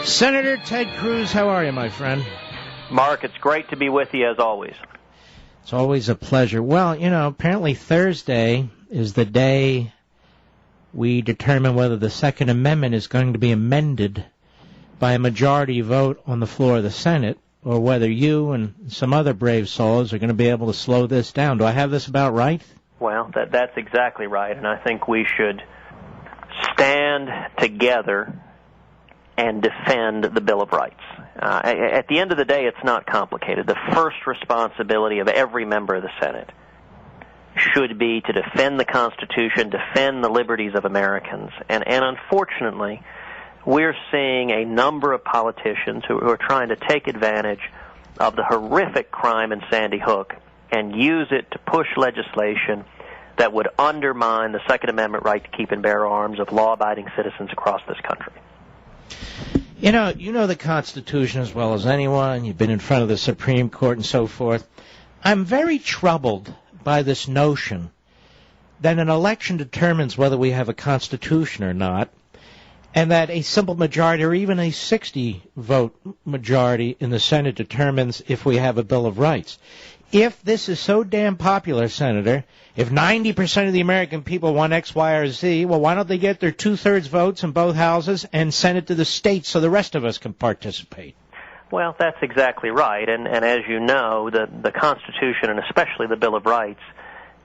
Senator Ted Cruz, how are you, my friend? Mark, it's great to be with you as always. It's always a pleasure. Well, you know, apparently Thursday is the day we determine whether the Second Amendment is going to be amended by a majority vote on the floor of the Senate, or whether you and some other brave souls are going to be able to slow this down. Do I have this about right? Well, that's exactly right, and I think we should stand together and defend the Bill of Rights. At the end of the day, it's not complicated. The first responsibility of every member of the Senate should be to defend the Constitution, defend the liberties of Americans. And unfortunately, we're seeing a number of politicians who are trying to take advantage of the horrific crime in Sandy Hook and use it to push legislation that would undermine the Second Amendment right to keep and bear arms of law-abiding citizens across this country. You know the Constitution as well as anyone. You've been in front of the Supreme Court and so forth. I'm very troubled by this notion that an election determines whether we have a Constitution or not, and that a simple majority or even a 60-vote majority in the Senate determines if we have a Bill of Rights. If this is so damn popular, Senator, if 90% of the American people want X, Y, or Z, well, why don't they get their two-thirds votes in both houses and send it to the states so the rest of us can participate? Well, that's exactly right. And as you know, the Constitution, and especially the Bill of Rights,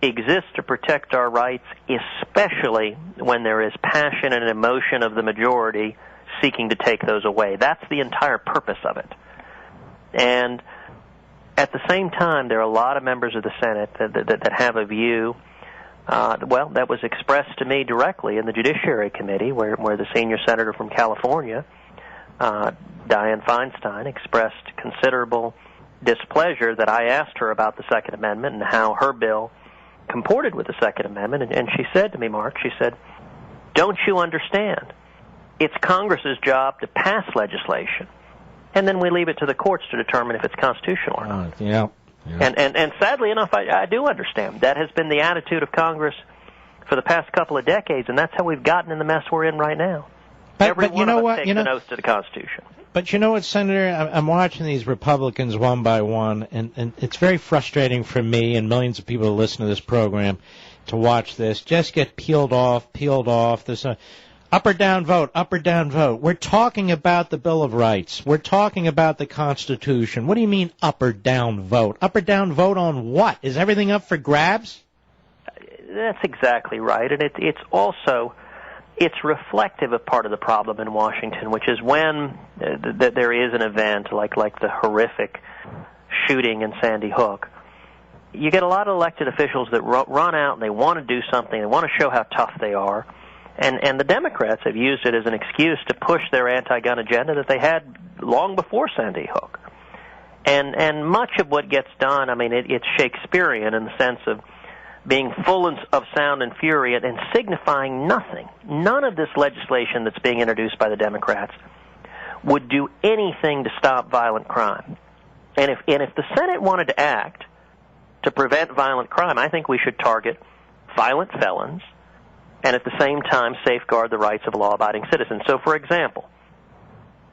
exists to protect our rights, especially when there is passion and emotion of the majority seeking to take those away. That's the entire purpose of it. And at the same time, there are a lot of members of the Senate that have a view, that was expressed to me directly in the Judiciary Committee, where the senior senator from California, Dianne Feinstein, expressed considerable displeasure that I asked her about the Second Amendment and how her bill comported with the Second Amendment. And she said to me, Mark, she said, "Don't you understand? It's Congress's job to pass legislation, and then we leave it to the courts to determine if it's constitutional or not." Yeah. And sadly enough, I do understand. That has been the attitude of Congress for the past couple of decades, and that's how we've gotten in the mess we're in right now. Every one of us takes an oath to the Constitution. But you know what, Senator? I'm watching these Republicans one by one, and it's very frustrating for me and millions of people who listen to this program to watch this just get peeled off. There's a up or down vote, up or down vote. We're talking about the Bill of Rights. We're talking about the Constitution. What do you mean up or down vote? Up or down vote on what? Is everything up for grabs? That's exactly right. And it's reflective of part of the problem in Washington, which is when there is an event like the horrific shooting in Sandy Hook, you get a lot of elected officials that run out and they want to do something. They want to show how tough they are. And the Democrats have used it as an excuse to push their anti-gun agenda that they had long before Sandy Hook. And much of what gets done, I mean, it's Shakespearean in the sense of being full of sound and fury and signifying nothing. None of this legislation that's being introduced by the Democrats would do anything to stop violent crime. And if the Senate wanted to act to prevent violent crime, I think we should target violent felons and at the same time safeguard the rights of law-abiding citizens. So, for example,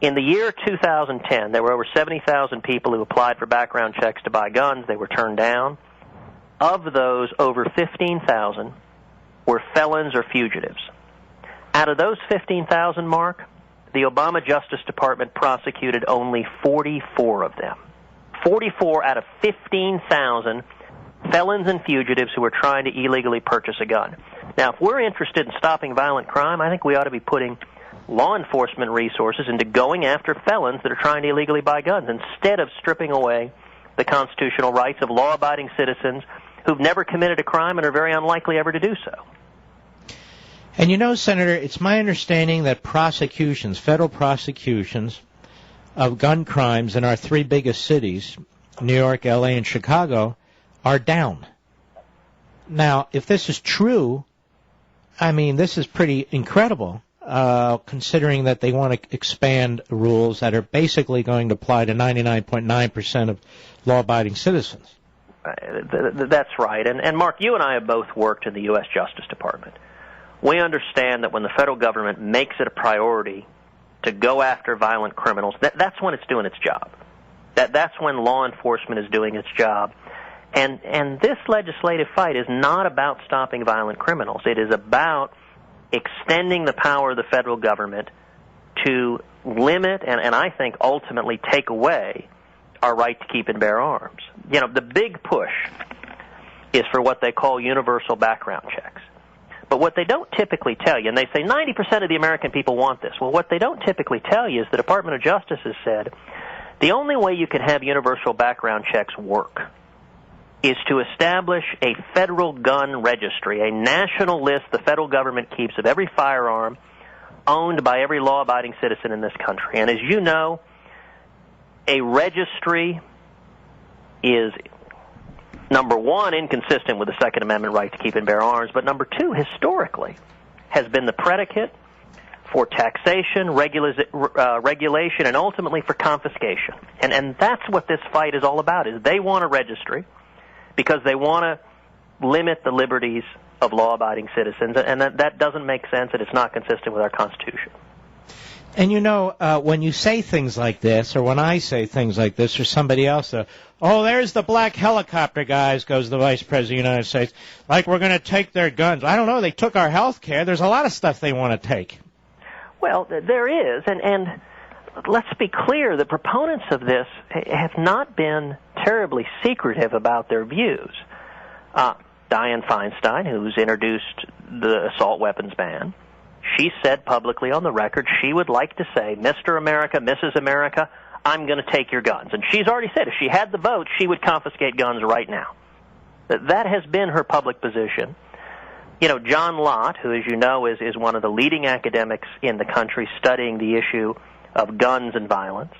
in the year 2010, there were over 70,000 people who applied for background checks to buy guns. They were turned down. Of those, over 15,000 were felons or fugitives. Out of those 15,000, Mark, the Obama Justice Department prosecuted only 44 of them. 44 out of 15,000 felons and fugitives who were trying to illegally purchase a gun. Now, if we're interested in stopping violent crime, I think we ought to be putting law enforcement resources into going after felons that are trying to illegally buy guns instead of stripping away the constitutional rights of law-abiding citizens who've never committed a crime and are very unlikely ever to do so. And you know, Senator, it's my understanding that prosecutions, federal prosecutions of gun crimes in our three biggest cities, New York, L.A., and Chicago, are down. Now, if this is true, I mean, this is pretty incredible, considering that they want to expand rules that are basically going to apply to 99.9% of law-abiding citizens. That's right. And Mark, you and I have both worked in the U.S. Justice Department. We understand that when the federal government makes it a priority to go after violent criminals, that's when it's doing its job. That's when law enforcement is doing its job. And this legislative fight is not about stopping violent criminals. It is about extending the power of the federal government to limit and I think ultimately take away our right to keep and bear arms. You know, the big push is for what they call universal background checks. But what they don't typically tell you, and they say 90% of the American people want this. Well, what they don't typically tell you is the Department of Justice has said the only way you can have universal background checks work is to establish a federal gun registry, a national list the federal government keeps of every firearm owned by every law-abiding citizen in this country. And as you know, a registry is, number one, inconsistent with the Second Amendment right to keep and bear arms, but number two, historically, has been the predicate for taxation, regulation, and ultimately for confiscation. And that's what this fight is all about, is they want a registry because they want to limit the liberties of law-abiding citizens, and that doesn't make sense, and it's not consistent with our Constitution. And you know, when you say things like this, or when I say things like this, or somebody else, oh, there's the black helicopter guys, goes the Vice President of the United States, like we're going to take their guns. I don't know, they took our health care. There's a lot of stuff they want to take. Well, there is, and let's be clear, the proponents of this have not been terribly secretive about their views. Dianne Feinstein, who's introduced the assault weapons ban, she said publicly on the record she would like to say, Mr. America, Mrs. America, I'm going to take your guns. And she's already said if she had the vote, she would confiscate guns right now. That has been her public position. You know, John Lott, who, as you know, is one of the leading academics in the country studying the issue of guns and violence,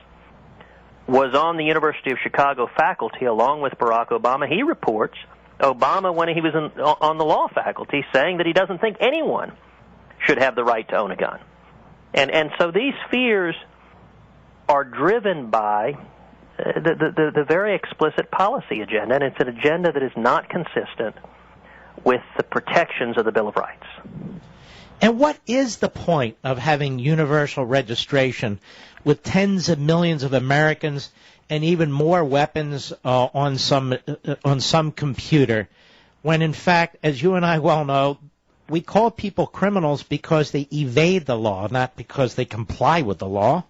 was on the University of Chicago faculty along with Barack Obama. He reports Obama, when he was on the law faculty, saying that he doesn't think anyone should have the right to own a gun. And so these fears are driven by the very explicit policy agenda, and it's an agenda that is not consistent with the protections of the Bill of Rights. And what is the point of having universal registration with tens of millions of Americans and even more weapons on some computer, when in fact, as you and I well know, we call people criminals because they evade the law, not because they comply with the law?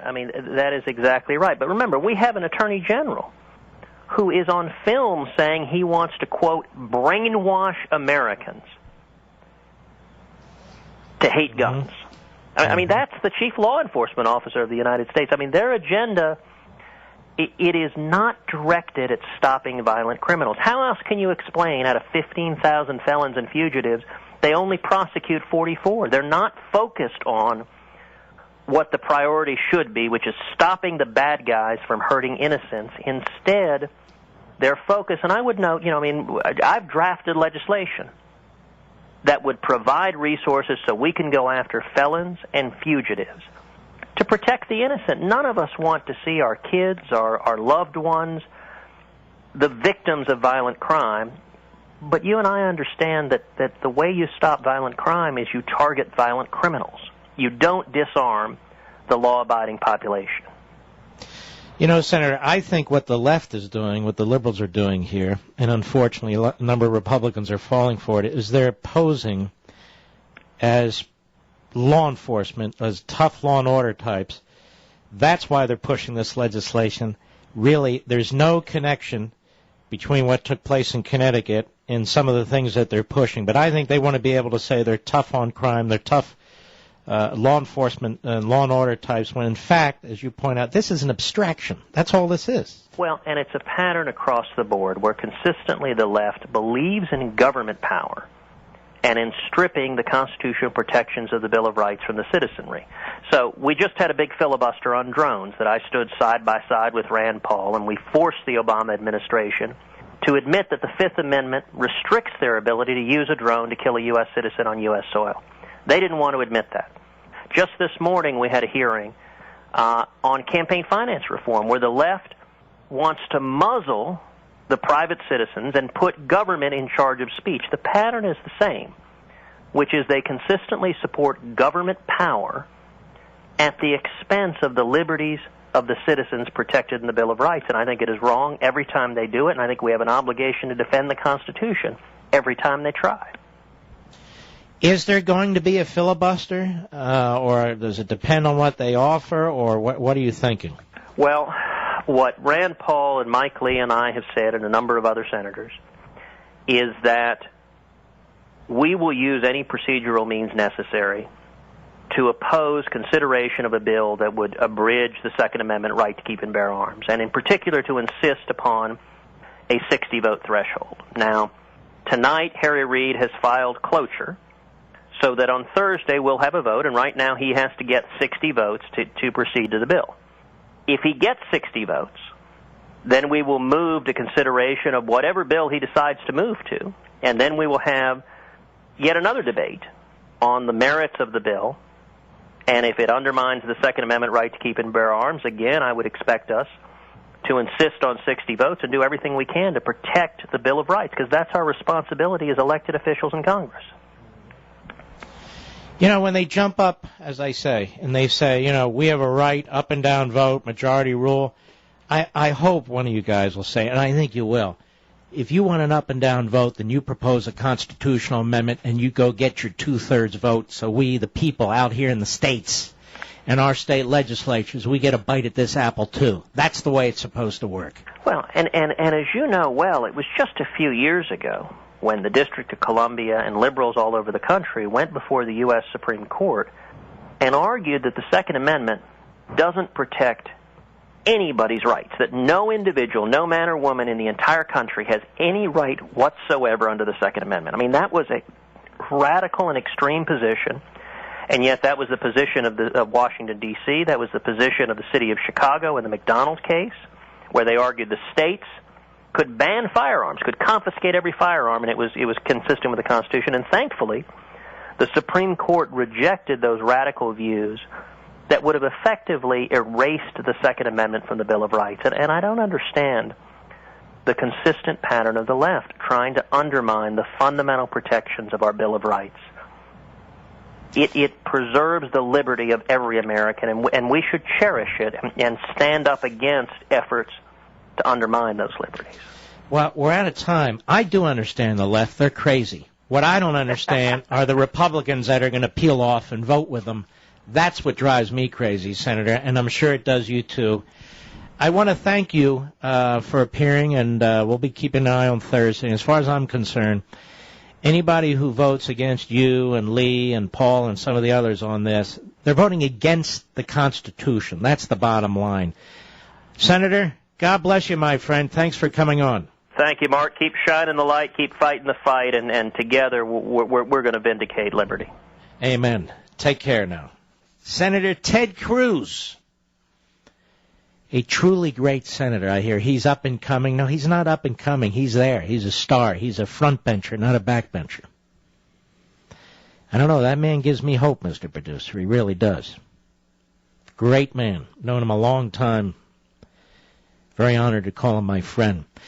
I mean, that is exactly right. But remember, we have an attorney general who is on film saying he wants to, quote, brainwash Americans to hate guns. I mean, that's the chief law enforcement officer of the United States. I mean, their agenda, it is not directed at stopping violent criminals. How else can you explain out of 15,000 felons and fugitives, they only prosecute 44? They're not focused on what the priority should be, which is stopping the bad guys from hurting innocents. Instead, their focus, and I would note, you know, I mean, I've drafted legislation that would provide resources so we can go after felons and fugitives to protect the innocent. None of us want to see our kids, our loved ones, the victims of violent crime. But you and I understand that the way you stop violent crime is you target violent criminals. You don't disarm the law-abiding population. You know, Senator, I think what the left is doing, what the liberals are doing here, and unfortunately a number of Republicans are falling for it, is they're posing as law enforcement, as tough law and order types. That's why they're pushing this legislation. Really, there's no connection between what took place in Connecticut and some of the things that they're pushing. But I think they want to be able to say they're tough on crime, they're tough law enforcement and law and order types, when in fact, as you point out, this is an abstraction. That's all this is. Well, and it's a pattern across the board where consistently the left believes in government power and in stripping the constitutional protections of the Bill of Rights from the citizenry. So we just had a big filibuster on drones that I stood side by side with Rand Paul, and we forced the Obama administration to admit that the Fifth Amendment restricts their ability to use a drone to kill a U.S. citizen on U.S. soil. They didn't want to admit that. Just this morning we had a hearing on campaign finance reform where the left wants to muzzle the private citizens and put government in charge of speech. The pattern is the same, which is they consistently support government power at the expense of the liberties of the citizens protected in the Bill of Rights. And I think it is wrong every time they do it, and I think we have an obligation to defend the Constitution every time they try. Is there going to be a filibuster, or does it depend on what they offer, or what are you thinking? Well, what Rand Paul and Mike Lee and I have said, and a number of other senators, is that we will use any procedural means necessary to oppose consideration of a bill that would abridge the Second Amendment right to keep and bear arms, and in particular to insist upon a 60-vote threshold. Now, tonight Harry Reid has filed cloture, so that on Thursday we'll have a vote, and right now he has to get 60 votes to proceed to the bill. If he gets 60 votes, then we will move to consideration of whatever bill he decides to move to, and then we will have yet another debate on the merits of the bill, and if it undermines the Second Amendment right to keep and bear arms, again, I would expect us to insist on 60 votes and do everything we can to protect the Bill of Rights, because that's our responsibility as elected officials in Congress. You know, when they jump up, as I say, and they say, you know, we have a right, up and down vote, majority rule, I hope one of you guys will say, and I think you will, if you want an up and down vote, then you propose a constitutional amendment and you go get your two-thirds vote, so we, the people out here in the states and our state legislatures, we get a bite at this apple too. That's the way it's supposed to work. Well, and as you know well, it was just a few years ago when the District of Columbia and liberals all over the country went before the U.S. Supreme Court and argued that the Second Amendment doesn't protect anybody's rights, that no individual, no man or woman in the entire country has any right whatsoever under the Second Amendment. I mean, that was a radical and extreme position, and yet that was the position of Washington, D.C., that was the position of the city of Chicago in the McDonald case, where they argued the states could ban firearms, could confiscate every firearm, and it was consistent with the Constitution. And thankfully, the Supreme Court rejected those radical views that would have effectively erased the Second Amendment from the Bill of Rights. And I don't understand the consistent pattern of the left trying to undermine the fundamental protections of our Bill of Rights. It preserves the liberty of every American, and we should cherish it and stand up against efforts to undermine those liberties. Well, we're out of time. I do understand the left. They're crazy. What I don't understand are the Republicans that are going to peel off and vote with them. That's what drives me crazy, Senator, and I'm sure it does you too. I want to thank you for appearing, and we'll be keeping an eye on Thursday. As far as I'm concerned, anybody who votes against you and Lee and Paul and some of the others on this, they're voting against the Constitution. That's the bottom line. Senator, God bless you, my friend. Thanks for coming on. Thank you, Mark. Keep shining the light, keep fighting the fight, and together we're going to vindicate liberty. Amen. Take care now. Senator Ted Cruz, a truly great senator, I hear. He's up and coming. No, he's not up and coming. He's there. He's a star. He's a front bencher, not a back bencher. I don't know. That man gives me hope, Mr. Producer. He really does. Great man. Known him a long time. Very honored to call him my friend.